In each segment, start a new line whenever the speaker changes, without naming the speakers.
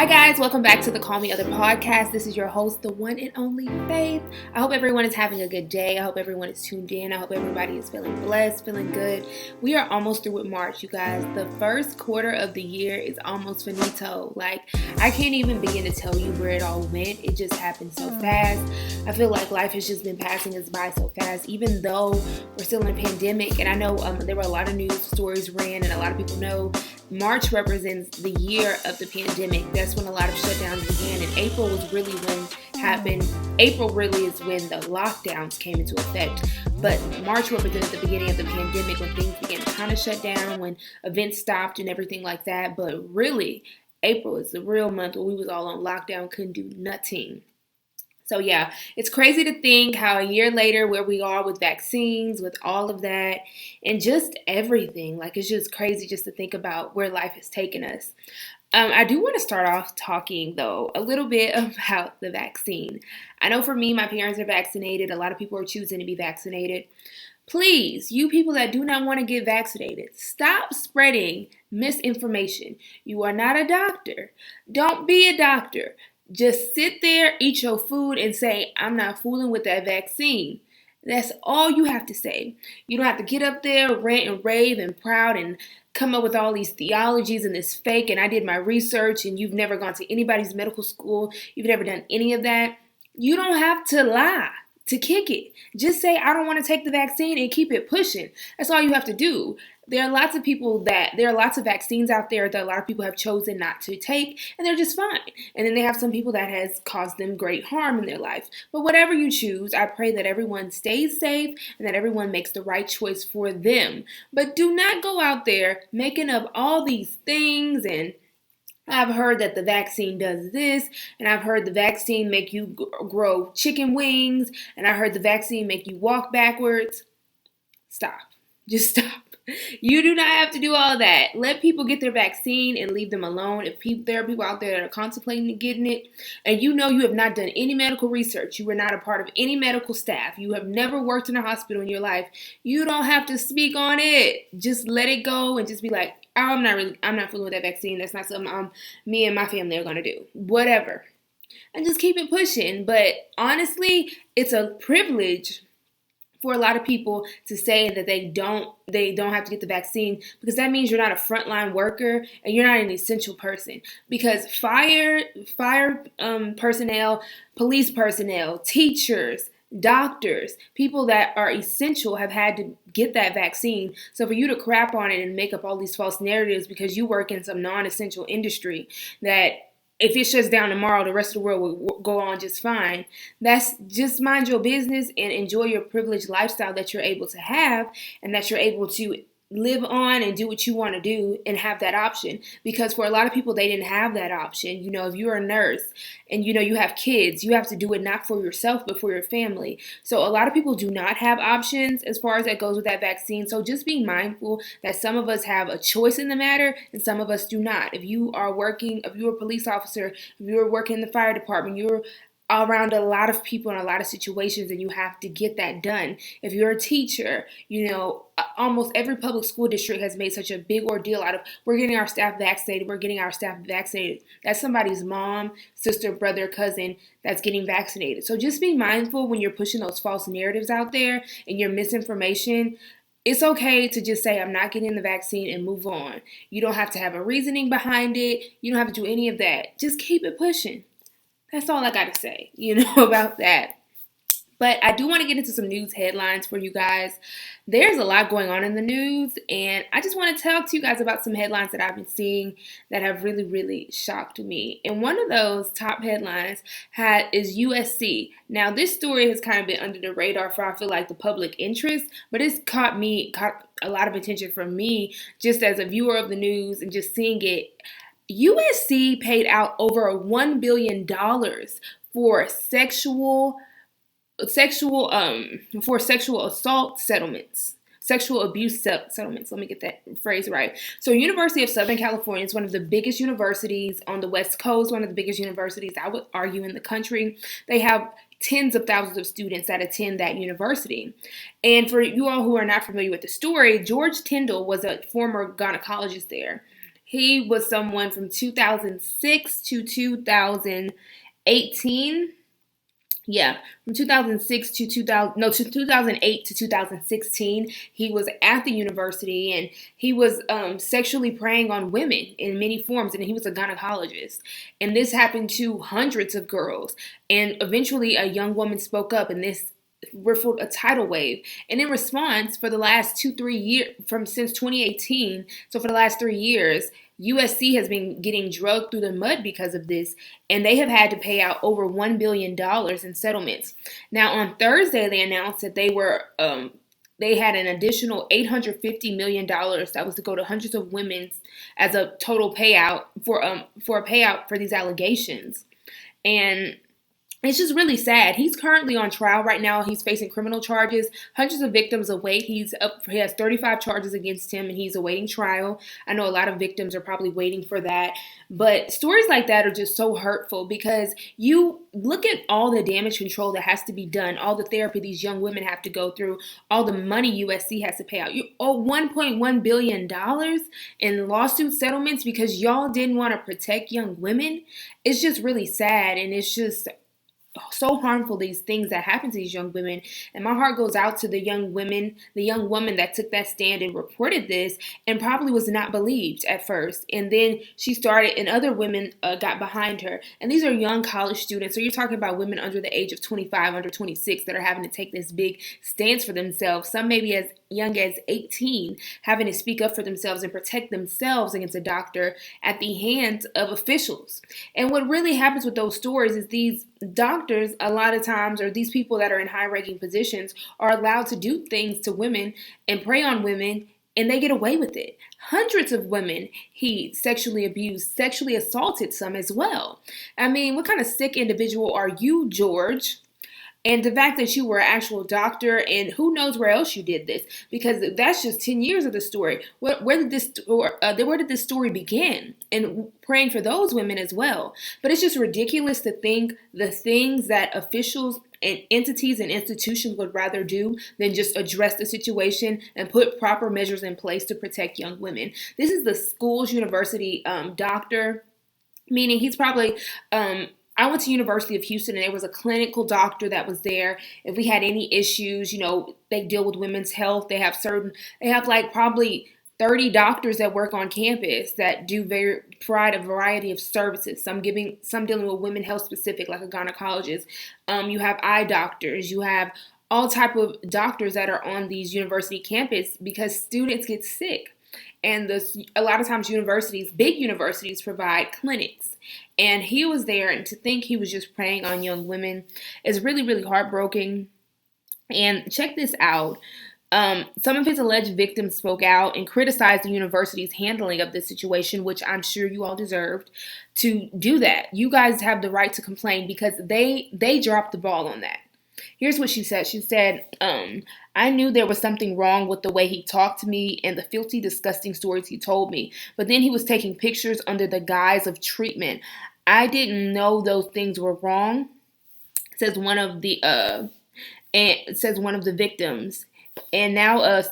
Hi guys, welcome back to the Call Me Other podcast. This is your host, the one and only Faith. I hope everyone is having a good day. I hope everyone is tuned in. I hope everybody is feeling blessed, feeling good. We are almost through with March, you guys. The first quarter of the year is almost finito. I can't even begin to tell you where it all went. It just happened so fast. I feel like life has just been passing us by so fast, even though we're still in a pandemic. And I know there were a lot of news stories ran, and a lot of people know March represents the year of the pandemic. That's when a lot of shutdowns began, and April was really when happened. April really is when the lockdowns came into effect. But March represented the beginning of the pandemic, when things began to kind of shut down, when events stopped and everything like that. But really, April is the real month when we was all on lockdown, couldn't do nothing. So yeah, it's crazy to think how a year later where we are with vaccines, with all of that, and just everything. It's just crazy just to think about where life has taken us. I do want to start off talking, though, a little bit about the vaccine. I know for me, my parents are vaccinated. A lot of people are choosing to be vaccinated. Please, you people that do not want to get vaccinated, stop spreading misinformation. You are not a doctor. Don't be a doctor. Just sit there, eat your food, and say, I'm not fooling with that vaccine. That's all you have to say. You don't have to get up there, rant and rave and proud and come up with all these theologies and this fake, and I did my research, and you've never gone to anybody's medical school. You've never done any of that. You don't have to lie to kick it. Just say, I don't want to take the vaccine, and keep it pushing. That's all you have to do. There are lots of vaccines out there that a lot of people have chosen not to take, and they're just fine. And then they have some people that has caused them great harm in their life. But whatever you choose, I pray that everyone stays safe and that everyone makes the right choice for them. But do not go out there making up all these things, and I've heard that the vaccine does this, and I've heard the vaccine make you grow chicken wings, and I heard the vaccine make you walk backwards. Stop. Just stop. You do not have to do all that. Let people get their vaccine and leave them alone. If there are people out there that are contemplating getting it, and you know you have not done any medical research, you were not a part of any medical staff, you have never worked in a hospital in your life, you don't have to speak on it. Just let it go and just be like, I'm not fooling with that vaccine. That's not something me and my family are going to do. Whatever. And just keep it pushing. But honestly, it's a privilege for a lot of people to say that they don't have to get the vaccine, because that means you're not a frontline worker and you're not an essential person. Because fire personnel, police personnel, teachers, doctors, people that are essential have had to get that vaccine. So for you to crap on it and make up all these false narratives because you work in some non-essential industry that if it shuts down tomorrow, the rest of the world will go on just fine. That's just mind your business and enjoy your privileged lifestyle that you're able to have, and that you're able to live on and do what you want to do and have that option. Because for a lot of people, they didn't have that option. If you're a nurse and you have kids, you have to do it not for yourself but for your family. So a lot of people do not have options as far as that goes with that vaccine. So just be mindful that some of us have a choice in the matter and some of us do not. If you're a police officer, if you're working in the fire department, you're around a lot of people in a lot of situations, and you have to get that done. If you're a teacher, almost every public school district has made such a big ordeal out of, we're getting our staff vaccinated. That's somebody's mom, sister, brother, cousin that's getting vaccinated. So just be mindful when you're pushing those false narratives out there and your misinformation. It's okay to just say, I'm not getting the vaccine, and move on. You don't have to have a reasoning behind it. You don't have to do any of that. Just keep it pushing. That's all I got to say, about that. But I do want to get into some news headlines for you guys. There's a lot going on in the news, and I just want to talk to you guys about some headlines that I've been seeing that have really, really shocked me. And one of those top headlines is USC. Now, this story has kind of been under the radar for, I feel like, the public interest, but it's caught a lot of attention from me just as a viewer of the news and just seeing it. USC paid out over $1 billion for sexual assault settlements, sexual abuse settlements. Let me get that phrase right. So University of Southern California is one of the biggest universities on the West Coast, one of the biggest universities, I would argue, in the country. They have tens of thousands of students that attend that university. And for you all who are not familiar with the story, George Tyndall was a former gynecologist there. He was someone from 2006 to 2018. Yeah, from 2006 to 2000, no, to 2008 to 2016, he was at the university, and he was sexually preying on women in many forms, and he was a gynecologist. And this happened to hundreds of girls. And eventually, a young woman spoke up, and this riffled a tidal wave. And in response, for the last 2-3 years, from since 2018, so for the last 3 years, USC has been getting drugged through the mud because of this, and they have had to pay out over $1 billion in settlements. Now, on Thursday, they announced that they had an additional $850 million that was to go to hundreds of women as a total payout for a payout for these allegations. And it's just really sad. He's currently on trial right now. He's facing criminal charges. Hundreds of victims await. He has 35 charges against him, and he's awaiting trial. I know a lot of victims are probably waiting for that. But stories like that are just so hurtful, because you look at all the damage control that has to be done, all the therapy these young women have to go through, all the money USC has to pay out. You owe $1.1 billion in lawsuit settlements because y'all didn't want to protect young women. It's just really sad, and it's just so harmful, these things that happen to these young women. And my heart goes out to the young women, the young woman that took that stand and reported this and probably was not believed at first. And then she started, and other women got behind her. And these are young college students. So you're talking about women under the age of 25, under 26 that are having to take this big stance for themselves. Some maybe as young as 18, having to speak up for themselves and protect themselves against a doctor at the hands of officials. And what really happens with those stories is these doctors, a lot of times, or these people that are in high-ranking positions, are allowed to do things to women and prey on women, and they get away with it. Hundreds of women he sexually abused, sexually assaulted some as well. I mean, what kind of sick individual are you, George? And the fact that you were an actual doctor, and who knows where else you did this, because that's just 10 years of the story. Where did this story begin? And praying for those women as well. But it's just ridiculous to think the things that officials and entities and institutions would rather do than just address the situation and put proper measures in place to protect young women. This is the school's university doctor, meaning he's probably... I went to University of Houston, and there was a clinical doctor that was there. If we had any issues, they deal with women's health. They have like probably 30 doctors that work on campus that provide a variety of services. Some dealing with women health specific, like a gynecologist. You have eye doctors. You have all type of doctors that are on these university campus because students get sick. And a lot of times big universities provide clinics. And he was there, and to think he was just preying on young women is really, really heartbreaking. And check this out. Some of his alleged victims spoke out and criticized the university's handling of this situation, which I'm sure you all deserved to do that. You guys have the right to complain because they dropped the ball on that. Here's what she said. She said, I knew there was something wrong with the way he talked to me and the filthy, disgusting stories he told me. But then he was taking pictures under the guise of treatment. I didn't know those things were wrong, says one of the victims. And now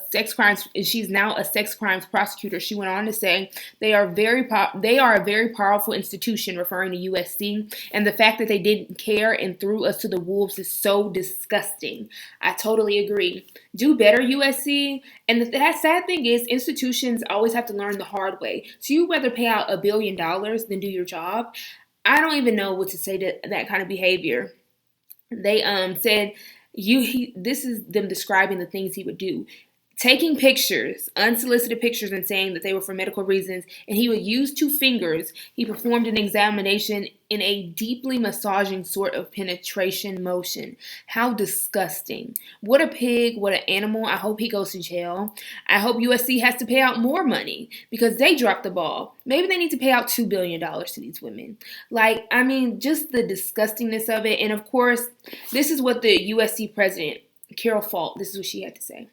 she's now a sex crimes prosecutor. She went on to say they are a very powerful institution, referring to USC, and the fact that they didn't care and threw us to the wolves is so disgusting. I totally agree. Do better, USC. And that sad thing is institutions always have to learn the hard way. So you rather pay out $1 billion than do your job. I don't even know what to say to that kind of behavior. They said this is them describing the things he would do. Taking pictures, unsolicited pictures, and saying that they were for medical reasons, and he would use 2 fingers. He performed an examination in a deeply massaging sort of penetration motion. How disgusting. What a pig, what an animal. I hope he goes to jail. I hope USC has to pay out more money because they dropped the ball. Maybe they need to pay out $2 billion to these women. Just the disgustingness of it. And of course, this is what the USC president, Carol Fault, this is what she had to say.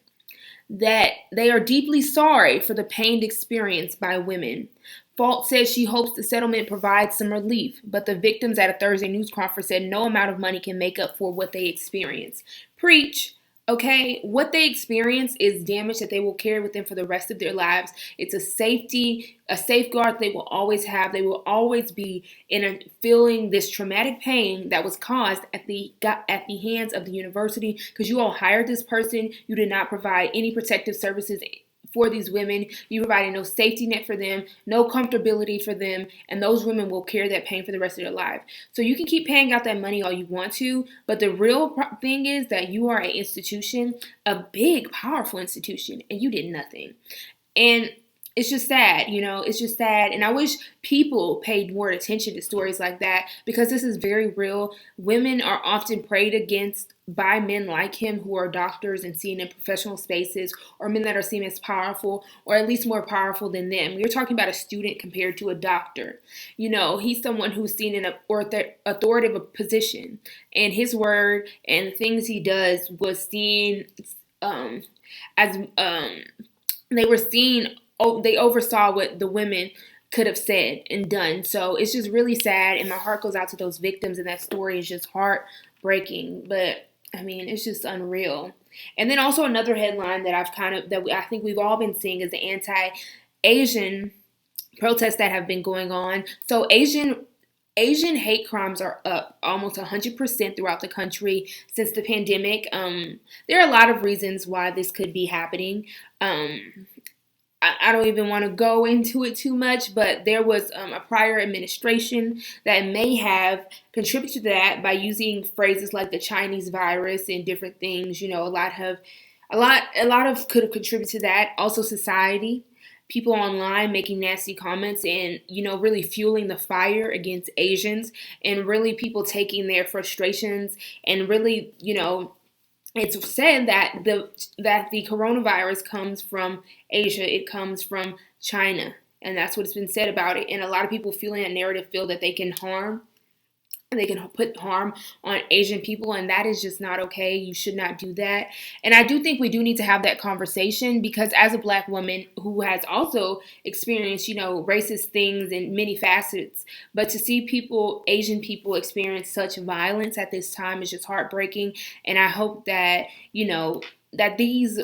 That they are deeply sorry for the pain experienced by women. Fault says she hopes the settlement provides some relief, but the victims at a Thursday news conference said no amount of money can make up for what they experienced. Preach. Okay, what they experience is damage that they will carry with them for the rest of their lives. It's a safeguard they will always have. They will always be feeling this traumatic pain that was caused at the hands of the university, because you all hired this person. You did not provide any protective services for these women. You provided no safety net for them, no comfortability for them, and those women will carry that pain for the rest of their life. So you can keep paying out that money all you want to, but the real thing is that you are an institution, a big, powerful institution, and you did nothing. And it's just sad, it's just sad. And I wish people paid more attention to stories like that, because this is very real. Women are often preyed against by men like him, who are doctors and seen in professional spaces, or men that are seen as powerful, or at least more powerful than them. We're talking about a student compared to a doctor. He's someone who's seen in an authoritative position, and his word and the things he does was seen as they were seen. They oversaw what the women could have said and done. So it's just really sad, and my heart goes out to those victims, and that story is just heartbreaking. But I mean, it's just unreal. And then also another headline that I think we've all been seeing is the anti-Asian protests that have been going on. So Asian hate crimes are up almost 100% throughout the country since the pandemic. There are a lot of reasons why this could be happening. I don't even want to go into it too much, but there was a prior administration that may have contributed to that by using phrases like the Chinese virus and different things. A lot of could have contributed to that. Also, society, people online making nasty comments and really fueling the fire against Asians, and really people taking their frustrations and really it's said that the coronavirus comes from Asia. It comes from China, and that's what's been said about it. And a lot of people feeling that narrative feel that they can put harm on Asian people, and that is just not okay. You should not do that. And I do think we do need to have that conversation, because as a Black woman who has also experienced, racist things in many facets, but to see Asian people experience such violence at this time is just heartbreaking. And I hope that, that these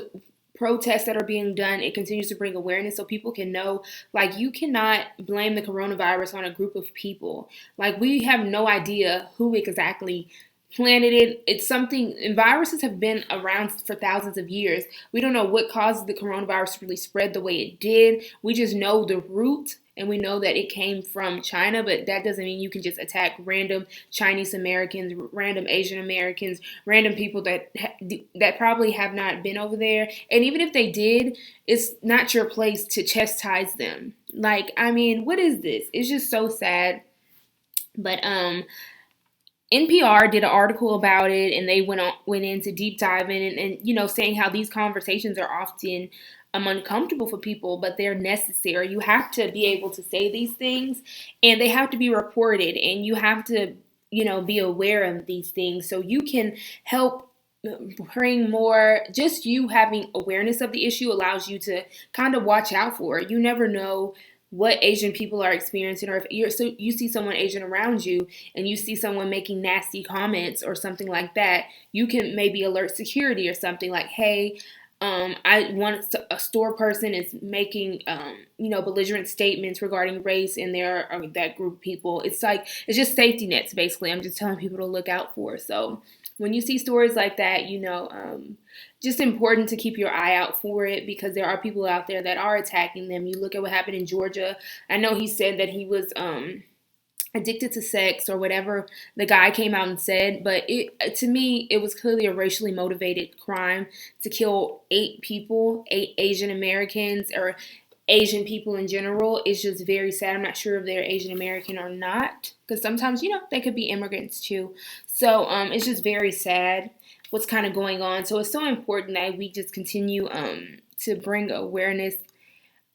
protests that are being done, it continues to bring awareness so people can know, like, you cannot blame the coronavirus on a group of people. Like, we have no idea who exactly planted it. It's something, and viruses have been around for thousands of years. We don't know what caused the coronavirus to really spread the way it did. We just know the root, and we know that it came from China, but that doesn't mean you can just attack random Chinese Americans, random Asian Americans, random people that probably have not been over there. And even if they did, it's not your place to chastise them. Like, I mean, what is this? It's just so sad. But NPR did an article about it, and they went into deep diving and saying how these conversations are often uncomfortable for people, but they're necessary. You have to be able to say these things, and they have to be reported, and you have to be aware of these things so you can help bring more. Just you having awareness of the issue allows you to kind of watch out for it. You never know what Asian people are experiencing, or if you see someone Asian around you and you see someone making nasty comments or something like that, you can maybe alert security or something like, hey, I want a store person is making, belligerent statements regarding race and that group of people. It's just safety nets, basically. I'm just telling people to look out for. So when you see stories like that, just important to keep your eye out for it, because there are people out there that are attacking them. You look at what happened in Georgia. I know he said that he was addicted to sex or whatever the guy came out and said, but to me, it was clearly a racially motivated crime to kill 8 people, 8 Asian Americans, or Asian people in general. It's just very sad. I'm not sure if they're Asian American or not, because sometimes, they could be immigrants too. So it's just very sad what's kind of going on. So it's so important that we just continue to bring awareness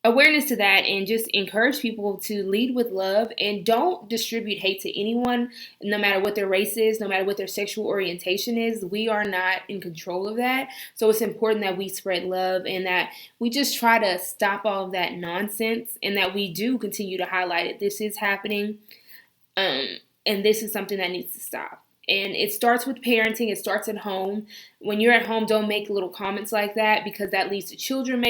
to that, and just encourage people to lead with love and don't distribute hate to anyone, no matter what their race is, no matter what their sexual orientation is. We are not in control of that. So it's important that we spread love and that we just try to stop all of that nonsense, and that we do continue to highlight it. This is happening, and this is something that needs to stop. And it starts with parenting. It starts at home. When you're at home, don't make little comments like that, because that leads to children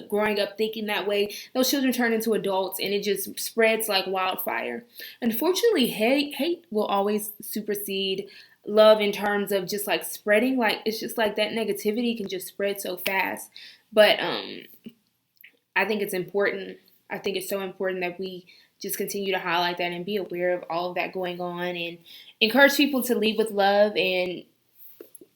growing up thinking that way. Those children turn into adults, and it just spreads like wildfire. Unfortunately, hate will always supersede love in terms of just like spreading. Like, it's just like that negativity can just spread so fast. But I think it's important. I think it's so important that we just continue to highlight that and be aware of all of that going on, and encourage people to lead with love. And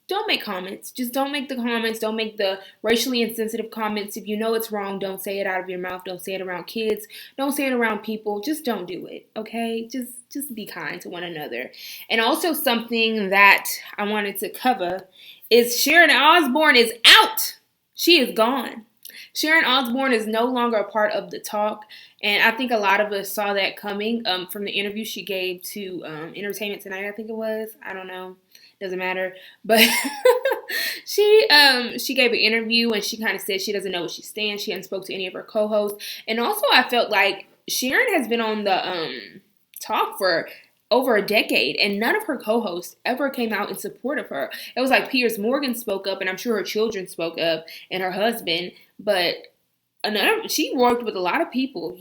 don't make comments. Just don't make the comments. Don't make the racially insensitive comments. If you know it's wrong, don't say it out of your mouth. Don't say it around kids. Don't say it around people. Just don't do it, okay? Just be kind to one another. And also, something that I wanted to cover is Sharon Osborne is out. She is gone. Sharon Osborne is no longer a part of the talk, and I think a lot of us saw that coming from the interview she gave to Entertainment Tonight, I think it was. I don't know. Doesn't matter. But she gave an interview, and she kind of said she doesn't know what she stands. She hadn't spoke to any of her co-hosts. And also, I felt like Sharon has been on the talk for over a decade, and none of her co-hosts ever came out in support of her. It was like Piers Morgan spoke up, and I'm sure her children spoke up, and her husband, but she worked with a lot of people,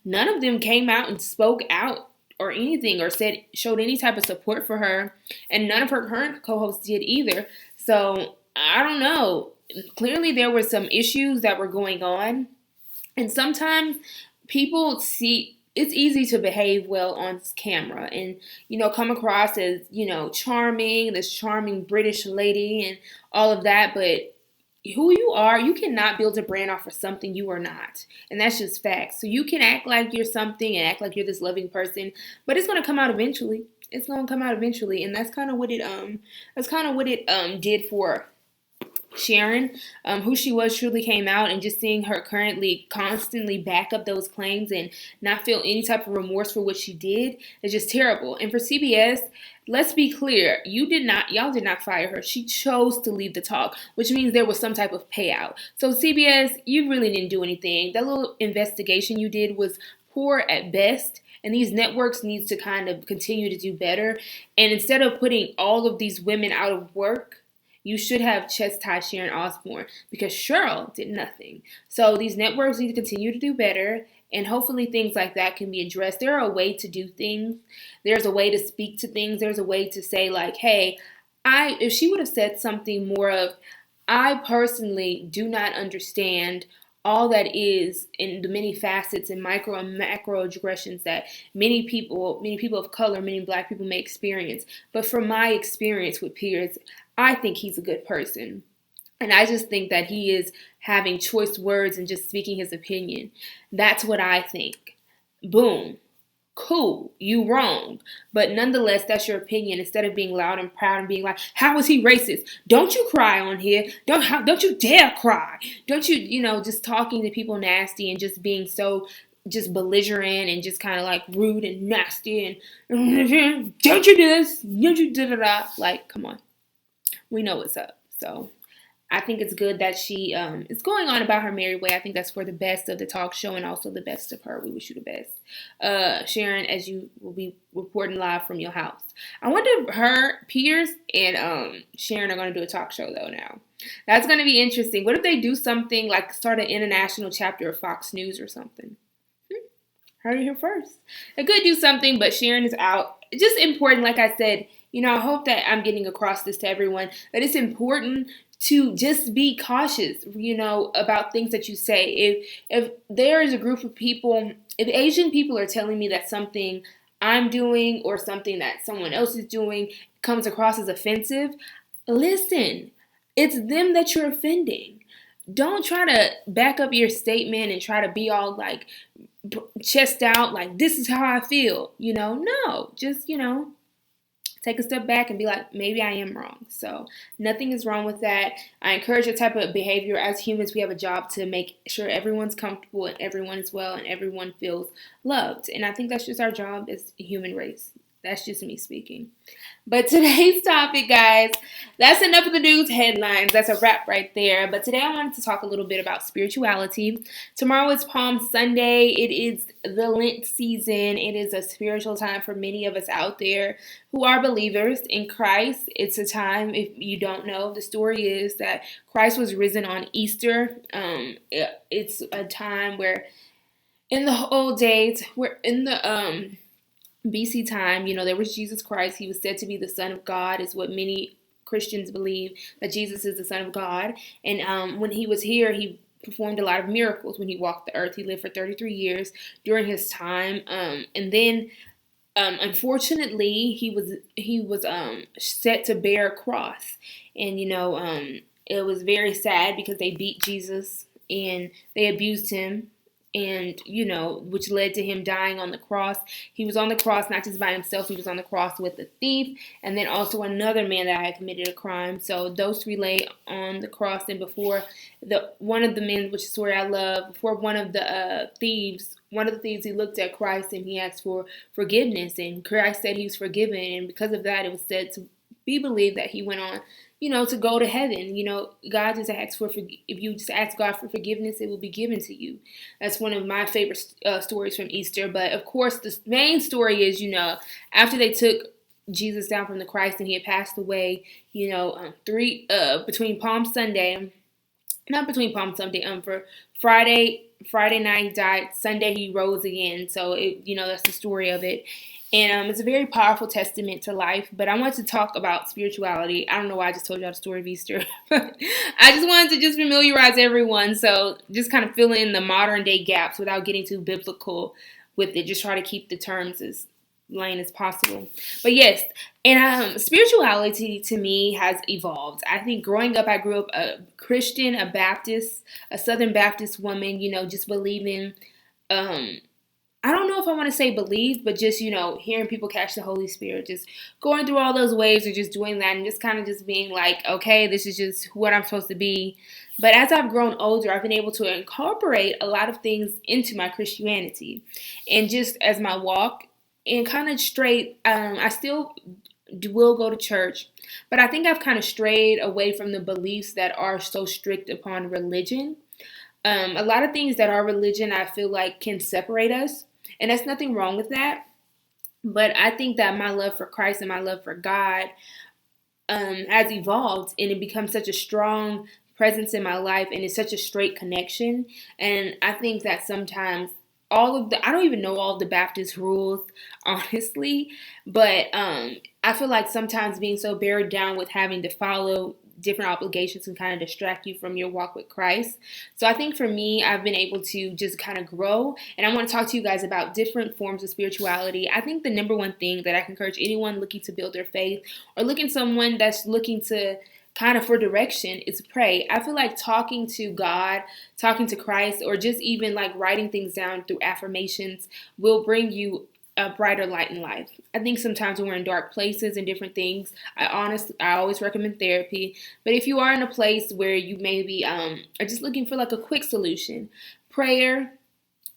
none of them came out and spoke out or anything, or showed any type of support for her, and none of her current co-hosts did either. So I don't know. Clearly there were some issues that were going on, and sometimes people it's easy to behave well on camera and, come across as, charming, this charming British lady and all of that. But who you are, you cannot build a brand off of something you are not. And that's just facts. So you can act like you're something and act like you're this loving person, but it's going to come out eventually. It's going to come out eventually. And that's kind of what it did for Sharon. Who she was truly came out, and just seeing her currently constantly back up those claims and not feel any type of remorse for what she did is just terrible. And for CBS, let's be clear, y'all did not fire her. She chose to leave the talk, which means there was some type of payout. So CBS, you really didn't do anything. That little investigation you did was poor at best. And these networks need to kind of continue to do better. And instead of putting all of these women out of work, you should have chastised Sharon Osborne, because Cheryl did nothing. So these networks need to continue to do better, and hopefully things like that can be addressed. There are a way to do things. There's a way to speak to things. There's a way to say, like, hey, if she would have said something more of, I personally do not understand all that is in the many facets and micro and macro aggressions that many people of color, many Black people may experience. But from my experience with Piers, I think he's a good person. And I just think that he is having choice words and just speaking his opinion. That's what I think. Boom. Cool. You wrong. But nonetheless, that's your opinion. Instead of being loud and proud and being like, how is he racist? Don't you cry on here. Don't you dare cry. Don't you, just talking to people nasty and just being so just belligerent and just kind of like rude and nasty and don't you do this? Don't you da-da-da? Like, come on. We know what's up. So I think it's good that she is going on about her merry way. I think that's for the best of the talk show and also the best of her. We wish you the best. Sharon, as you will be reporting live from your house. I wonder if Piers and Sharon are going to do a talk show, though, now. That's going to be interesting. What if they do something like start an international chapter of Fox News or something? Heard it here first. They could do something, but Sharon is out. It's just important, like I said, I hope that I'm getting across this to everyone, that it's important to just be cautious, about things that you say. If there is a group of people, if Asian people are telling me that something I'm doing or something that someone else is doing comes across as offensive, listen, it's them that you're offending. Don't try to back up your statement and try to be all like chest out, like this is how I feel, no, just, take a step back and be like, maybe I am wrong. So nothing is wrong with that. I encourage that type of behavior. As humans, we have a job to make sure everyone's comfortable and everyone is well and everyone feels loved. And I think that's just our job as a human race. That's just me speaking. But today's topic, guys, that's enough of the news headlines. That's a wrap right there. But today I wanted to talk a little bit about spirituality. Tomorrow is Palm Sunday. It is the Lent season. It is a spiritual time for many of us out there who are believers in Christ. It's a time, if you don't know, the story is that Christ was risen on Easter. It's a time where in the old days, we're in the BC time, there was Jesus Christ. He was said to be the Son of God, is what many Christians believe, that Jesus is the Son of God. And when he was here, he performed a lot of miracles when he walked the earth. He lived for 33 years during his time. And then, unfortunately, he was set to bear a cross. And, it was very sad because they beat Jesus and they abused him. And, which led to him dying on the cross. He was on the cross not just by himself. He was on the cross with a thief and then also another man that had committed a crime. So those three lay on the cross. And before one of the men, which is a story I love, before one of the thieves, he looked at Christ and he asked for forgiveness. And Christ said he was forgiven. And because of that, it was said to be believed that he went on to go to heaven. God just asks if you just ask God for forgiveness, it will be given to you. That's one of my favorite stories from Easter. But of course, the main story is, after they took Jesus down from the Christ and he had passed away, between Palm Sunday, not between Palm Sunday, for Friday night he died, Sunday he rose again. So that's the story of it. And it's a very powerful testament to life. But I want to talk about spirituality. I don't know why I just told y'all the story of Easter. I just wanted to just familiarize everyone. So just kind of fill in the modern day gaps without getting too biblical with it. Just try to keep the terms as plain as possible. But yes, and spirituality to me has evolved. I think growing up, I grew up a Christian, a Baptist, a Southern Baptist woman, just believing I don't know if I want to say believe, but just, hearing people catch the Holy Spirit, just going through all those waves or just doing that and just kind of just being like, okay, this is just what I'm supposed to be. But as I've grown older, I've been able to incorporate a lot of things into my Christianity. And just as my walk and kind of straight, I still will go to church, but I think I've kind of strayed away from the beliefs that are so strict upon religion. A lot of things that are religion, I feel like can separate us. And there's nothing wrong with that. But I think that my love for Christ and my love for God has evolved. And it becomes such a strong presence in my life. And it's such a straight connection. And I think that sometimes I don't even know all of the Baptist rules, honestly. But I feel like sometimes being so buried down with having to follow different obligations can kind of distract you from your walk with Christ. So I think for me, I've been able to just kind of grow. And I want to talk to you guys about different forms of spirituality. I think the number one thing that I can encourage anyone looking to build their faith or looking someone that's looking to kind of for direction is pray. I feel like talking to God, talking to Christ, or just even like writing things down through affirmations will bring you a brighter light in life. I think sometimes when we're in dark places and different things, I always recommend therapy. But if you are in a place where you maybe are just looking for like a quick solution, prayer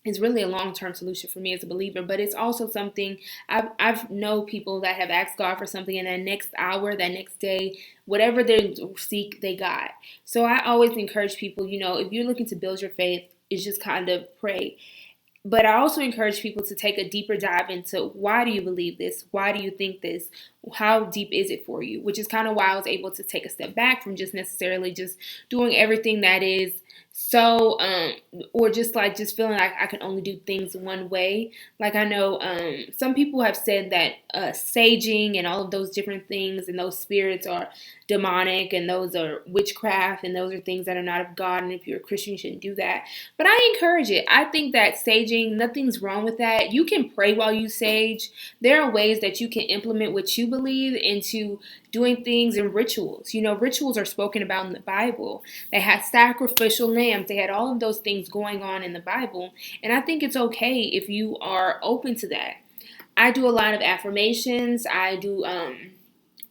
is really a long-term solution for me as a believer. But it's also something I've know people that have asked God for something, and that next hour, that next day, whatever they seek, they got. So I always encourage people, if you're looking to build your faith, is just kind of pray. But I also encourage people to take a deeper dive into why do you believe this? Why do you think this? How deep is it for you? Which is kind of why I was able to take a step back from just necessarily just doing everything that is so, or just feeling like I can only do things one way. Like I know some people have said that saging and all of those different things and those spirits are demonic and those are witchcraft and those are things that are not of God. And if you're a Christian, you shouldn't do that. But I encourage it. I think that saging, nothing's wrong with that. You can pray while you sage. There are ways that you can implement what you believe into doing things in rituals. Rituals are spoken about in the Bible. They had sacrificial lambs. They had all of those things going on in the Bible. And I think it's okay if you are open to that. I do a lot of affirmations. I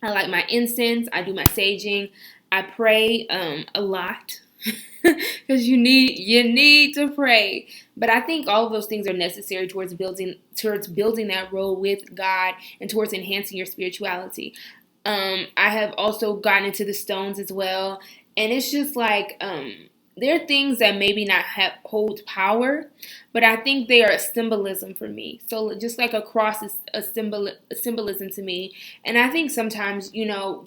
like my incense. I do my saging. I pray a lot. because you need to pray. But I think all of those things are necessary towards building that role with God and towards enhancing your spirituality. I have also gotten into the stones as well, and it's just like there are things that maybe not hold power, but I think they are a symbolism for me. So just like a cross is a symbolism to me, and I think sometimes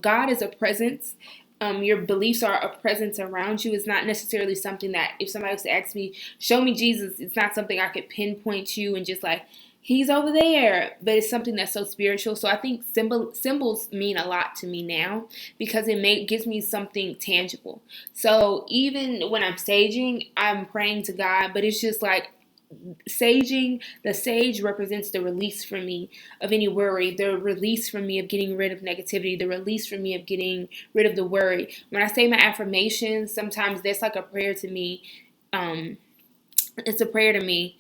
God is a presence. Your beliefs are a presence around you. It's not necessarily something that if somebody was to ask me, show me Jesus, it's not something I could pinpoint you and just like, he's over there. But it's something that's so spiritual. So I think symbols mean a lot to me now because gives me something tangible. So even when I'm staging, I'm praying to God, but it's just like the sage represents the release from me of any worry, the release from me of getting rid of negativity, the release from me of getting rid of the worry. When I say my affirmations, sometimes that's like a prayer to me. It's a prayer to me.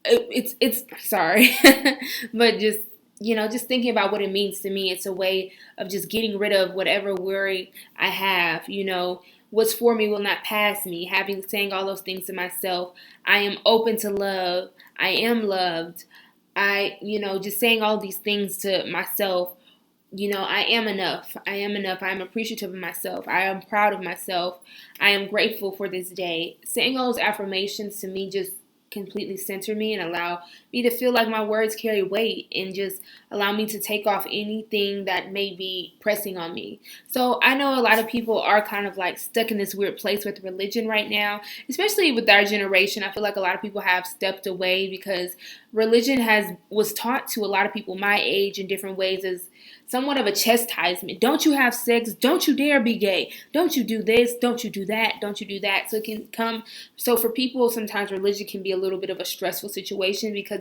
It's sorry, but just thinking about what it means to me, it's a way of just getting rid of whatever worry I have. What's for me will not pass me. Saying all those things to myself. I am open to love. I am loved. Just saying all these things to myself. I am enough. I am enough. I am appreciative of myself. I am proud of myself. I am grateful for this day. Saying all those affirmations to me just completely center me and allow me to feel like my words carry weight and just allow me to take off anything that may be pressing on me. So I know a lot of people are kind of like stuck in this weird place with religion right now, especially with our generation. I feel like a lot of people have stepped away because religion was taught to a lot of people my age in different ways as somewhat of a chastisement. Don't you have sex? Don't you dare be gay? Don't you do this? Don't you do that? Don't you do that? So for people, sometimes religion can be a little bit of a stressful situation because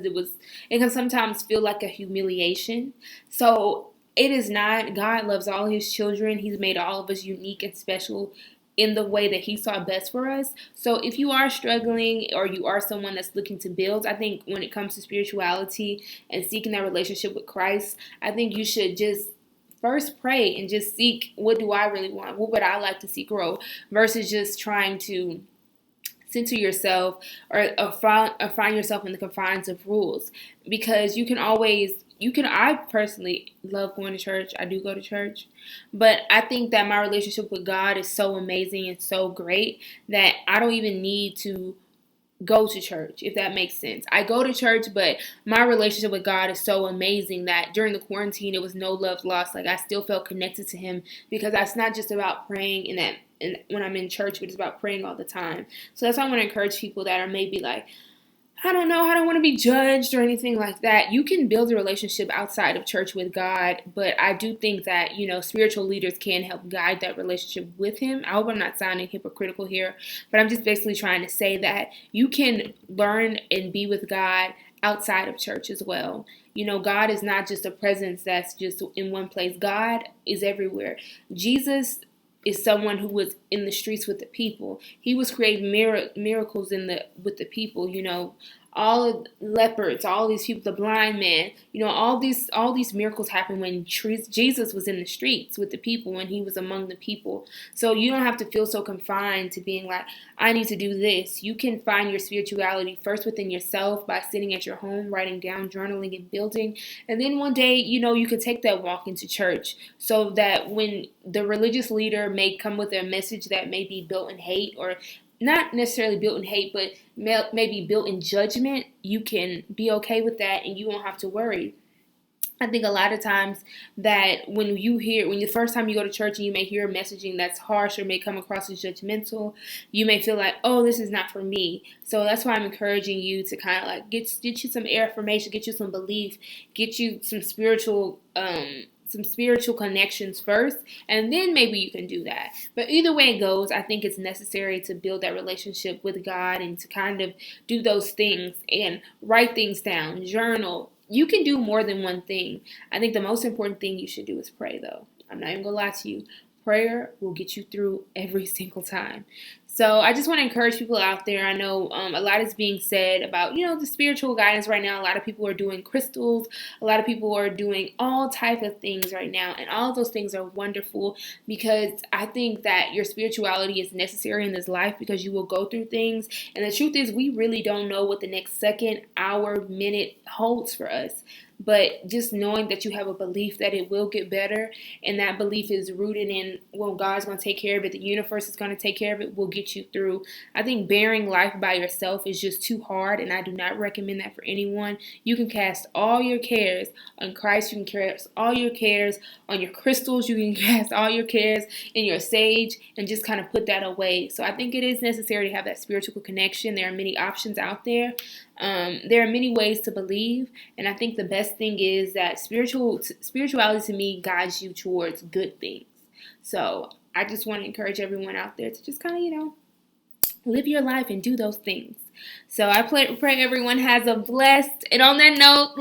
it can sometimes feel like a humiliation. So it is not. God loves all his children. He's made all of us unique and special in the way that he saw best for us. So if you are struggling or you are someone that's looking to build, I think when it comes to spirituality and seeking that relationship with Christ, I think you should just first pray and just seek, what do I really want? What would I like to see grow? Versus just trying to center yourself or find yourself in the confines of rules. Because I personally love going to church. I do go to church. But I think that my relationship with God is so amazing and so great that I don't even need to go to church, if that makes sense. I go to church, but my relationship with God is so amazing that during the quarantine, it was no love lost. Like, I still felt connected to him because it's not just about praying and when I'm in church, but it's about praying all the time. So that's why I want to encourage people that are maybe like, I don't know, I don't want to be judged or anything like that. You can build a relationship outside of church with God, but I do think that, spiritual leaders can help guide that relationship with him. I hope I'm not sounding hypocritical here, but I'm just basically trying to say that you can learn and be with God outside of church as well. God is not just a presence that's just in one place. God is everywhere. Jesus is someone who was in the streets with the people. He was creating miracles with the people, all of leopards, all these people, the blind man, all these miracles happened when Jesus was in the streets with the people, when he was among the people. So you don't have to feel so confined to being like, I need to do this. You can find your spirituality first within yourself by sitting at your home, writing down, journaling, and building. And then one day, you can take that walk into church so that when the religious leader may come with a message that may be built in hate, or not necessarily built in hate, but maybe built in judgment, you can be okay with that and you won't have to worry. I think a lot of times that when the first time you go to church and you may hear messaging that's harsh or may come across as judgmental, you may feel like, oh, this is not for me. So that's why I'm encouraging you to kind of like get you some affirmation, get you some belief, get you some spiritual connections first, and then maybe you can do that. But either way it goes, I think it's necessary to build that relationship with God and to kind of do those things and write things down, journal. You can do more than one thing. I think the most important thing you should do is pray, though. I'm not even going to lie to you. Prayer will get you through every single time. So I just want to encourage people out there. I know a lot is being said about, the spiritual guidance right now. A lot of people are doing crystals. A lot of people are doing all type of things right now. And all of those things are wonderful because I think that your spirituality is necessary in this life because you will go through things. And the truth is we really don't know what the next second, hour, minute holds for us. But just knowing that you have a belief that it will get better, and that belief is rooted in, well, God's going to take care of it, the universe is going to take care of it, will get you through. I think bearing life by yourself is just too hard, and I do not recommend that for anyone. You can cast all your cares on Christ. You can cast all your cares on your crystals. You can cast all your cares in your sage and just kind of put that away. So I think it is necessary to have that spiritual connection. There are many options out there. There are many ways to believe, and I think the best thing is that spirituality to me guides you towards good things. So I just want to encourage everyone out there to just kind of, live your life and do those things. So I pray everyone has a blessed, and on that note,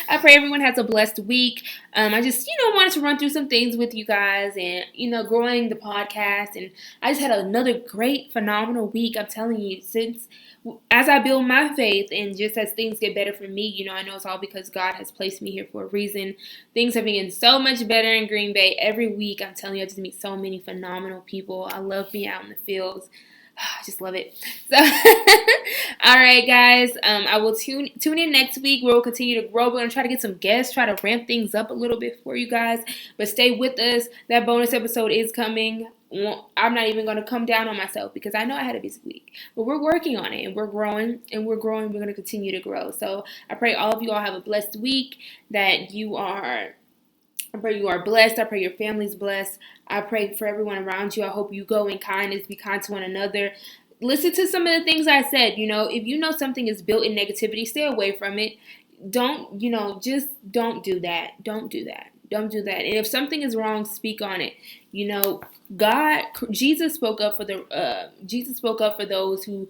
I pray everyone has a blessed week. I just, wanted to run through some things with you guys and, growing the podcast. And I just had another great, phenomenal week. I'm telling you, as I build my faith and just as things get better for me, I know it's all because God has placed me here for a reason. Things have been getting so much better in Green Bay every week. I'm telling you, I just meet so many phenomenal people. I love being out in the fields. I just love it. So, all right, guys. I will tune in next week. We'll continue to grow. We're going to try to get some guests, try to ramp things up a little bit for you guys. But stay with us. That bonus episode is coming. I'm not even going to come down on myself because I know I had a busy week. But we're working on it, and we're growing, and we're growing. We're going to continue to grow. So I pray all of you all have a blessed week, that I pray you are blessed. I pray your family's blessed. I pray for everyone around you. I hope you go in kindness, be kind to one another. Listen to some of the things I said. If you know something is built in negativity, stay away from it. Just don't do that. Don't do that. Don't do that. And if something is wrong, speak on it. Jesus spoke up for those who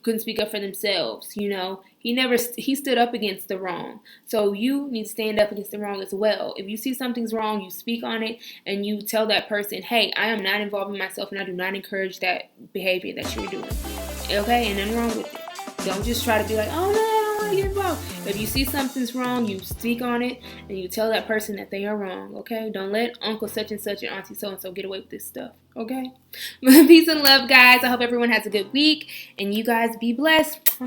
couldn't speak up for themselves. He stood up against the wrong. So you need to stand up against the wrong as well. If you see something's wrong, you speak on it and you tell that person, hey, I am not involving myself and I do not encourage that behavior that you're doing. Okay? And nothing wrong with it. Don't just try to be like, oh no, get involved. If you see something's wrong, you speak on it and you tell that person that they are wrong, okay? Don't let Uncle such and such and Auntie so and so get away with this stuff, okay? Peace and love, guys. I hope everyone has a good week and you guys be blessed.